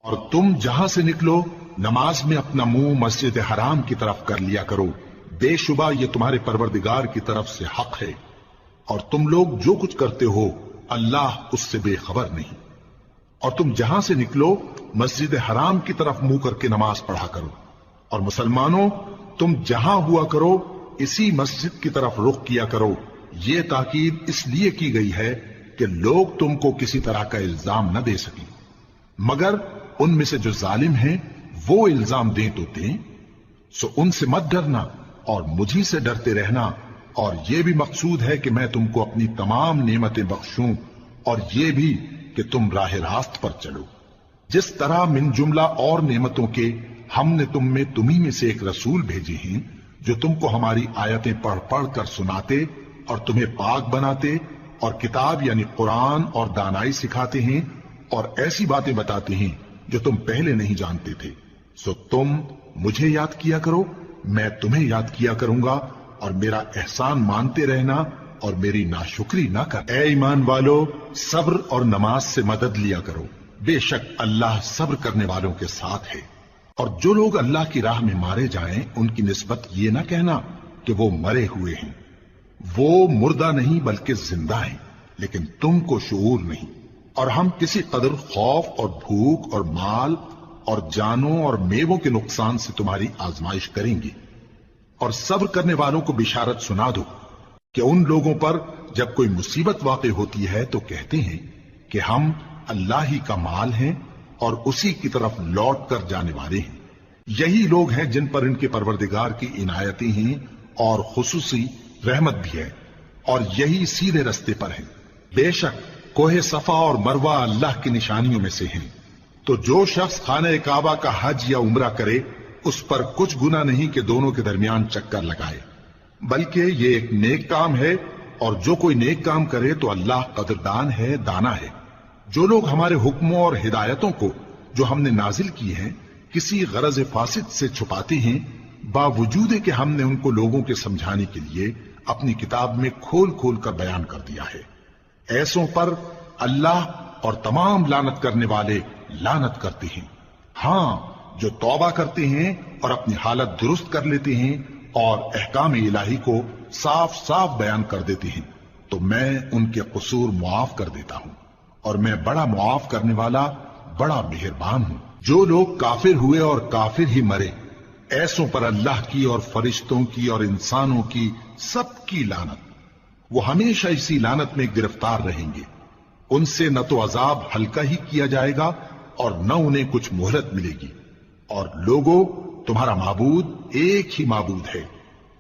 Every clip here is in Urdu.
اور تم جہاں سے نکلو نماز میں اپنا منہ مسجد حرام کی طرف کر لیا کرو، بے شبہ یہ تمہارے پروردگار کی طرف سے حق ہے، اور تم لوگ جو کچھ کرتے ہو اللہ اس سے بے خبر نہیں۔ اور تم جہاں سے نکلو مسجد حرام کی طرف منہ کر کے نماز پڑھا کرو، اور مسلمانوں تم جہاں ہوا کرو اسی مسجد کی طرف رخ کیا کرو۔ یہ تاکید اس لیے کی گئی ہے کہ لوگ تم کو کسی طرح کا الزام نہ دے سکیں، مگر ان میں سے جو ظالم ہیں وہ الزام دیں تو دیں، سو ان سے مت ڈرنا اور مجھی سے ڈرتے رہنا، اور یہ بھی مقصود ہے کہ میں تم کو اپنی تمام نعمتیں بخشوں، اور یہ بھی کہ تم راہ راست پر چلو۔ جس طرح من جملہ اور نعمتوں کے ہم نے تم میں تمہیں میں سے ایک رسول بھیجے ہیں جو تم کو ہماری آیتیں پڑھ پڑھ کر سناتے اور تمہیں پاک بناتے اور کتاب یعنی قرآن اور دانائی سکھاتے ہیں اور ایسی باتیں بتاتے ہیں جو تم پہلے نہیں جانتے تھے، سو تم مجھے یاد کیا کرو، میں تمہیں یاد کیا کروں گا، اور میرا احسان مانتے رہنا اور میری ناشکری نہ کر۔ اے ایمان والو، صبر اور نماز سے مدد لیا کرو، بے شک اللہ صبر کرنے والوں کے ساتھ ہے۔ اور جو لوگ اللہ کی راہ میں مارے جائیں ان کی نسبت یہ نہ کہنا کہ وہ مرے ہوئے ہیں، وہ مردہ نہیں بلکہ زندہ ہیں، لیکن تم کو شعور نہیں۔ اور ہم کسی قدر خوف اور بھوک اور مال اور جانوں اور میووں کے نقصان سے تمہاری آزمائش کریں گے، اور صبر کرنے والوں کو بشارت سنا دو کہ ان لوگوں پر جب کوئی مصیبت واقع ہوتی ہے تو کہتے ہیں کہ ہم اللہ ہی کا مال ہیں اور اسی کی طرف لوٹ کر جانے والے ہیں۔ یہی لوگ ہیں جن پر ان کے پروردگار کی عنایتیں ہیں اور خصوصی رحمت بھی ہے، اور یہی سیدھے رستے پر ہیں۔ بے شک کوہ صفا اور مروہ اللہ کی نشانیوں میں سے ہیں، تو جو شخص خانہ کعبہ کا حج یا عمرہ کرے اس پر کچھ گناہ نہیں کہ دونوں کے درمیان چکر لگائے، بلکہ یہ ایک نیک کام ہے، اور جو کوئی نیک کام کرے تو اللہ قدردان ہے، دانا ہے۔ جو لوگ ہمارے حکموں اور ہدایتوں کو جو ہم نے نازل کی ہیں کسی غرض فاسد سے چھپاتے ہیں، باوجود کہ ہم نے ان کو لوگوں کے سمجھانے کے لیے اپنی کتاب میں کھول کھول کر بیان کر دیا ہے، ایسوں پر اللہ اور تمام لعنت کرنے والے لعنت کرتے ہیں۔ ہاں، جو توبہ کرتے ہیں اور اپنی حالت درست کر لیتے ہیں اور احکام الہی کو صاف صاف بیان کر دیتے ہیں تو میں ان کے قصور معاف کر دیتا ہوں، اور میں بڑا معاف کرنے والا بڑا مہربان ہوں۔ جو لوگ کافر ہوئے اور کافر ہی مرے، ایسوں پر اللہ کی اور فرشتوں کی اور انسانوں کی سب کی لعنت، وہ ہمیشہ اسی لعنت میں گرفتار رہیں گے۔ ان سے نہ تو عذاب ہلکا ہی کیا جائے گا اور نہ انہیں کچھ مہلت ملے گی۔ اور لوگوں، تمہارا معبود ایک ہی معبود ہے،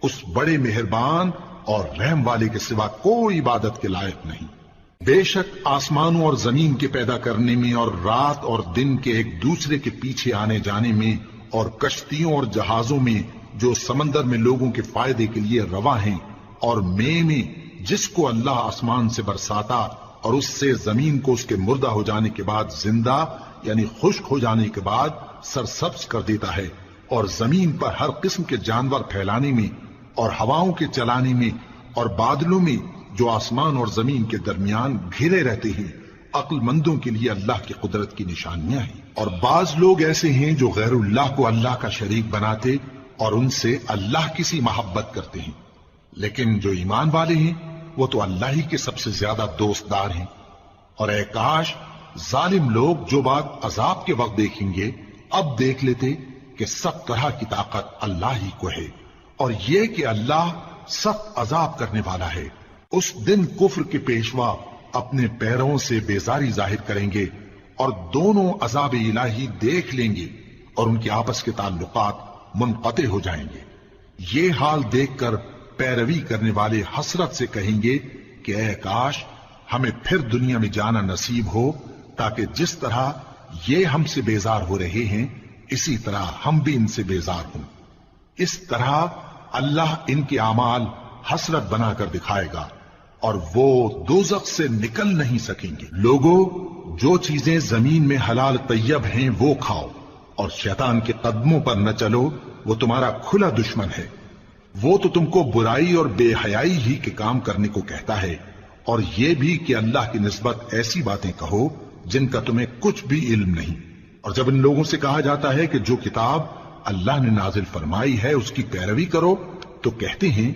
اس بڑے مہربان اور رحم والے کے سوا کوئی عبادت کے لائق نہیں۔ بے شک آسمانوں اور زمین کے پیدا کرنے میں اور رات اور دن کے ایک دوسرے کے پیچھے آنے جانے میں اور کشتیوں اور جہازوں میں جو سمندر میں لوگوں کے فائدے کے لیے رواں ہیں، اور میں جس کو اللہ آسمان سے برساتا اور اس سے زمین کو اس کے مردہ ہو جانے کے بعد زندہ یعنی خشک ہو جانے کے بعد سرسبز کر دیتا ہے، اور زمین پر ہر قسم کے جانور پھیلانے میں اور ہواؤں کے چلانے میں اور بادلوں میں جو آسمان اور زمین کے درمیان گھرے رہتے ہیں، عقل مندوں کے لیے اللہ کی قدرت کی نشانیاں ہیں۔ اور بعض لوگ ایسے ہیں جو غیر اللہ کو اللہ کا شریک بناتے اور ان سے اللہ کی سی محبت کرتے ہیں، لیکن جو ایمان والے ہیں وہ تو اللہ ہی کے سب سے زیادہ دوست دار ہیں۔ اور اے کاش ظالم لوگ جو بات عذاب کے وقت دیکھیں گے اب دیکھ لیتے کہ سب طرح کی طاقت اللہ ہی کو ہے، اور یہ کہ اللہ سخت عذاب کرنے والا ہے۔ اس دن کفر کے پیشوا اپنے پیروں سے بیزاری ظاہر کریں گے اور دونوں عذاب الہی دیکھ لیں گے اور ان کے آپس کے تعلقات منقطع ہو جائیں گے۔ یہ حال دیکھ کر پیروی کرنے والے حسرت سے کہیں گے کہ اے کاش ہمیں پھر دنیا میں جانا نصیب ہو، تاکہ جس طرح یہ ہم سے بیزار ہو رہے ہیں اسی طرح ہم بھی ان سے بیزار ہوں۔ اس طرح اللہ ان کے اعمال حسرت بنا کر دکھائے گا اور وہ دوزخ سے نکل نہیں سکیں گے۔ لوگوں، جو چیزیں زمین میں حلال طیب ہیں وہ کھاؤ، اور شیطان کے قدموں پر نہ چلو، وہ تمہارا کھلا دشمن ہے۔ وہ تو تم کو برائی اور بے حیائی ہی کے کام کرنے کو کہتا ہے، اور یہ بھی کہ اللہ کی نسبت ایسی باتیں کہو جن کا تمہیں کچھ بھی علم نہیں۔ اور جب ان لوگوں سے کہا جاتا ہے کہ جو کتاب اللہ نے نازل فرمائی ہے اس کی پیروی کرو، تو کہتے ہیں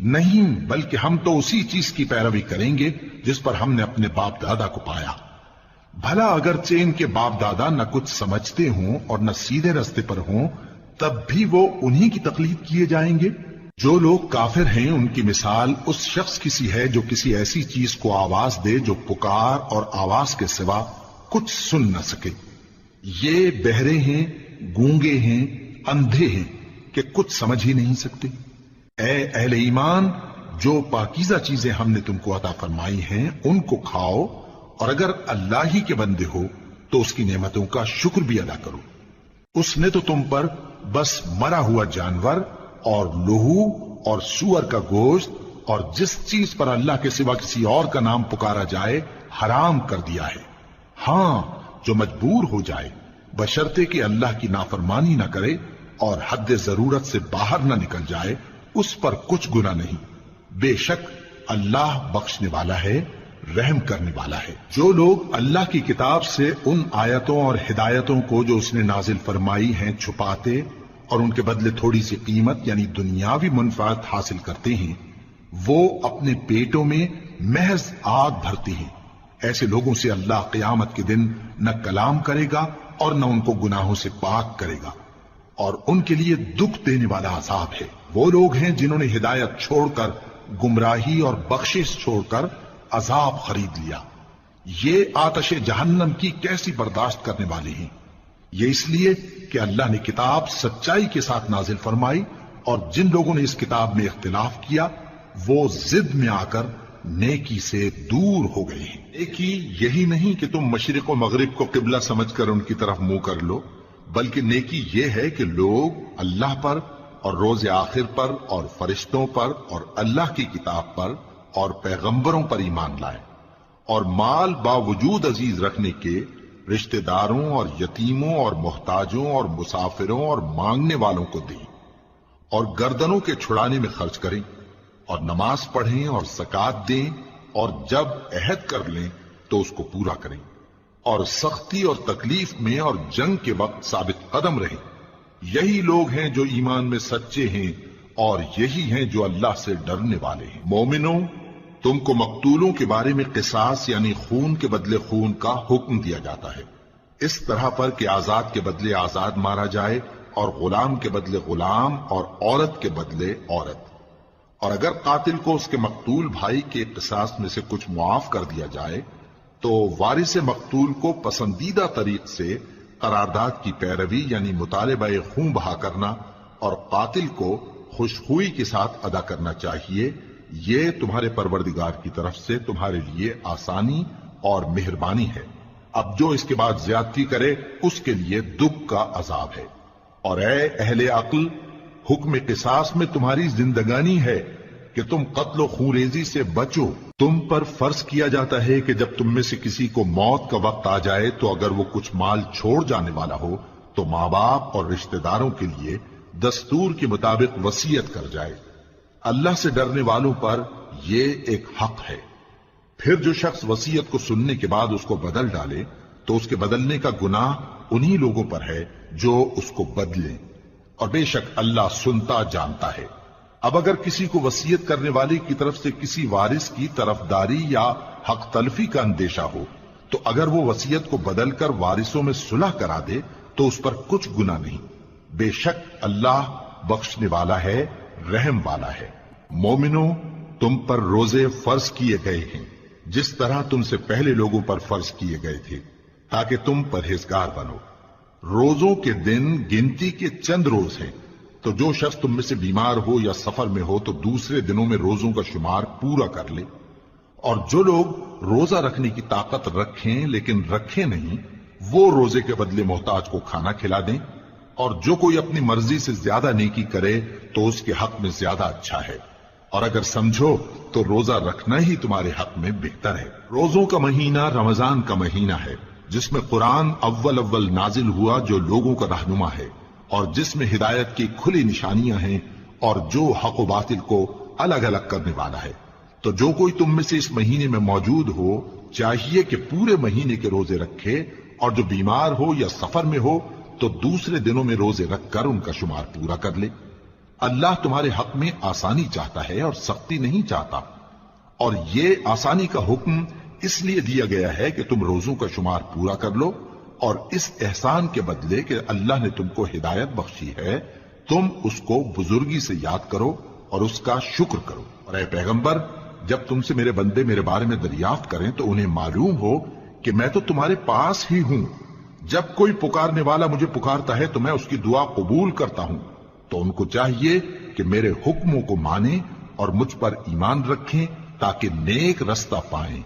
نہیں، بلکہ ہم تو اسی چیز کی پیروی کریں گے جس پر ہم نے اپنے باپ دادا کو پایا۔ بھلا اگرچہ ان کے باپ دادا نہ کچھ سمجھتے ہوں اور نہ سیدھے راستے پر ہوں، تب بھی وہ انہی کی تقلید کیے جائیں گے۔ جو لوگ کافر ہیں ان کی مثال اس شخص کی سی ہے جو کسی ایسی چیز کو آواز دے جو پکار اور آواز کے سوا کچھ سن نہ سکے۔ یہ بہرے ہیں، گونگے ہیں، اندھے ہیں کہ کچھ سمجھ ہی نہیں سکتے۔ اے اہل ایمان، جو پاکیزہ چیزیں ہم نے تم کو عطا فرمائی ہیں ان کو کھاؤ، اور اگر اللہ ہی کے بندے ہو تو اس کی نعمتوں کا شکر بھی ادا کرو۔ اس نے تو تم پر بس مرا ہوا جانور اور لہو اور سور کا گوشت اور جس چیز پر اللہ کے سوا کسی اور کا نام پکارا جائے حرام کر دیا ہے۔ ہاں، جو مجبور ہو جائے بشرطے کہ اللہ کی نافرمانی نہ کرے اور حد ضرورت سے باہر نہ نکل جائے، اس پر کچھ گناہ نہیں۔ بے شک اللہ بخشنے والا ہے، رحم کرنے والا ہے۔ جو لوگ اللہ کی کتاب سے ان آیتوں اور ہدایتوں کو جو اس نے نازل فرمائی ہیں چھپاتے اور ان کے بدلے تھوڑی سی قیمت یعنی دنیاوی منفعت حاصل کرتے ہیں، وہ اپنے پیٹوں میں محض آگ بھرتے ہیں۔ ایسے لوگوں سے اللہ قیامت کے دن نہ کلام کرے گا اور نہ ان کو گناہوں سے پاک کرے گا، اور ان کے لیے دکھ دینے والا عذاب ہے۔ وہ لوگ ہیں جنہوں نے ہدایت چھوڑ کر گمراہی اور بخشش چھوڑ کر عذاب خرید لیا۔ یہ آتش جہنم کی کیسی برداشت کرنے والے ہیں۔ یہ اس لیے کہ اللہ نے کتاب سچائی کے ساتھ نازل فرمائی، اور جن لوگوں نے اس کتاب میں اختلاف کیا وہ ضد میں آ کر نیکی سے دور ہو گئے ہیں۔ نیکی یہی نہیں کہ تم مشرق و مغرب کو قبلہ سمجھ کر ان کی طرف منہ کر لو، بلکہ نیکی یہ ہے کہ لوگ اللہ پر اور روز آخر پر اور فرشتوں پر اور اللہ کی کتاب پر اور پیغمبروں پر ایمان لائیں، اور مال باوجود عزیز رکھنے کے رشتہ داروں اور یتیموں اور محتاجوں اور مسافروں اور مانگنے والوں کو دیں، اور گردنوں کے چھڑانے میں خرچ کریں، اور نماز پڑھیں اور زکوٰۃ دیں، اور جب عہد کر لیں تو اس کو پورا کریں، اور سختی اور تکلیف میں اور جنگ کے وقت ثابت قدم رہیں۔ یہی لوگ ہیں جو ایمان میں سچے ہیں، اور یہی ہیں جو اللہ سے ڈرنے والے ہیں۔ مومنوں، تم کو مقتولوں کے بارے میں قصاص یعنی خون کے بدلے خون کا حکم دیا جاتا ہے، اس طرح پر کہ آزاد کے بدلے آزاد مارا جائے، اور غلام کے بدلے غلام، اور عورت کے بدلے عورت۔ اور اگر قاتل کو اس کے مقتول بھائی کے قصاص میں سے کچھ معاف کر دیا جائے تو وارث مقتول کو پسندیدہ طریق سے قرارداد کی پیروی یعنی مطالبہ خون بہا کرنا اور قاتل کو خوشخوئی کے ساتھ ادا کرنا چاہیے۔ یہ تمہارے پروردگار کی طرف سے تمہارے لیے آسانی اور مہربانی ہے۔ اب جو اس کے بعد زیادتی کرے اس کے لیے دکھ کا عذاب ہے۔ اور اے اہل عقل، حکم قصاص میں تمہاری زندگانی ہے کہ تم قتل و خونریزی سے بچو۔ تم پر فرض کیا جاتا ہے کہ جب تم میں سے کسی کو موت کا وقت آ جائے تو اگر وہ کچھ مال چھوڑ جانے والا ہو تو ماں باپ اور رشتہ داروں کے لیے دستور کے مطابق وصیت کر جائے۔ اللہ سے ڈرنے والوں پر یہ ایک حق ہے۔ پھر جو شخص وصیت کو سننے کے بعد اس کو بدل ڈالے تو اس کے بدلنے کا گناہ انہی لوگوں پر ہے جو اس کو بدلیں، اور بے شک اللہ سنتا جانتا ہے۔ اب اگر کسی کو وصیت کرنے والے کی طرف سے کسی وارث کی طرفداری یا حق تلفی کا اندیشہ ہو تو اگر وہ وصیت کو بدل کر وارثوں میں صلح کرا دے تو اس پر کچھ گناہ نہیں۔ بے شک اللہ بخشنے والا ہے، رحم والا ہے۔ مومنوں، تم پر روزے فرض کیے گئے ہیں جس طرح تم سے پہلے لوگوں پر فرض کیے گئے تھے تاکہ تم پرہیزگار بنو۔ روزوں کے دن گنتی کے چند روز ہیں، تو جو شخص تم میں سے بیمار ہو یا سفر میں ہو تو دوسرے دنوں میں روزوں کا شمار پورا کر لے۔ اور جو لوگ روزہ رکھنے کی طاقت رکھیں لیکن رکھیں نہیں، وہ روزے کے بدلے محتاج کو کھانا کھلا دیں۔ اور جو کوئی اپنی مرضی سے زیادہ نیکی کرے تو اس کے حق میں زیادہ اچھا ہے، اور اگر سمجھو تو روزہ رکھنا ہی تمہارے حق میں بہتر ہے۔ روزوں کا مہینہ رمضان کا مہینہ ہے جس میں قرآن اول نازل ہوا جو لوگوں کا رہنما ہے، اور جس میں ہدایت کی کھلی نشانیاں ہیں، اور جو حق و باطل کو الگ الگ کرنے والا ہے۔ تو جو کوئی تم میں سے اس مہینے میں موجود ہو چاہیے کہ پورے مہینے کے روزے رکھے اور جو بیمار ہو یا سفر میں ہو تو دوسرے دنوں میں روزے رکھ کر ان کا شمار پورا کر لے۔ اللہ تمہارے حق میں آسانی چاہتا ہے اور سختی نہیں چاہتا، اور یہ آسانی کا حکم اس لیے دیا گیا ہے کہ تم روزوں کا شمار پورا کر لو، اور اس احسان کے بدلے کہ اللہ نے تم کو ہدایت بخشی ہے تم اس کو بزرگی سے یاد کرو اور اس کا شکر کرو۔ اور اے پیغمبر، جب تم سے میرے بندے میرے بارے میں دریافت کریں تو انہیں معلوم ہو کہ میں تو تمہارے پاس ہی ہوں۔ جب کوئی پکارنے والا مجھے پکارتا ہے تو میں اس کی دعا قبول کرتا ہوں، تو ان کو چاہیے کہ میرے حکموں کو مانیں اور مجھ پر ایمان رکھیں تاکہ نیک رستہ پائیں۔